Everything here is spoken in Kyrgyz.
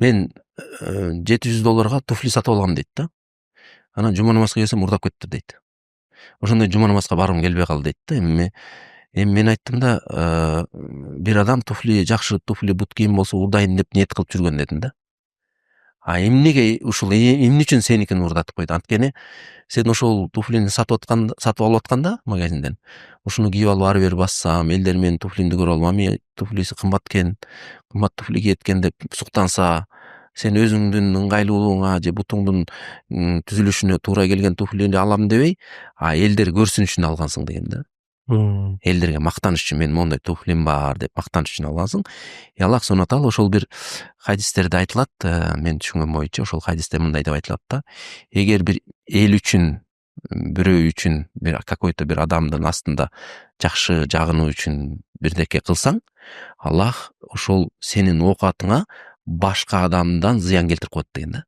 мен $700 туфли сатып алгам дейт да. Анан жума намазга келсем урдап кетти дейт. Ошондой жума намазга баргым келбей калды дейт да. Эми мен айттым да, бир адам туфли, жакшы туфли бут кийим болсо урдайын деп ниет кылып жүргөн дедим да. Эмнеге ушул эмне үчүн сеникин урдатып койду? Анткени сен ошол туфлини сатып алып атканда магазинден, ушуну кийип алып ары бери бассам, элдер менин туфлимди көрүп алып, ами туфлиси кымбат экен, кымбат туфли кийет экен деп суктанса, сен өзүңдүн ыңгайлуулугуңа же бутуңдун түзүлүшүнө туура келген туфлини алам дебей, элдер көрсүн үчүн алгансың деген да. Элдерге мактаныш үчүн мен моундай туфлим бар деп мактаныш үчүн алгансың. Аллах субхана таала ошол бир хадистерде айтылат, мен түшүнгөн боюнча ошол хадисте мындай деп айтылат да. Эгер бир эл үчүн, бирөө үчүн, бир какой-то бир адамдын астында жакшы жагынуу үчүн бирдеке кылсаң, Аллах ошол сенин оокатыңа башка адамдан зыян келтирип коет деген да.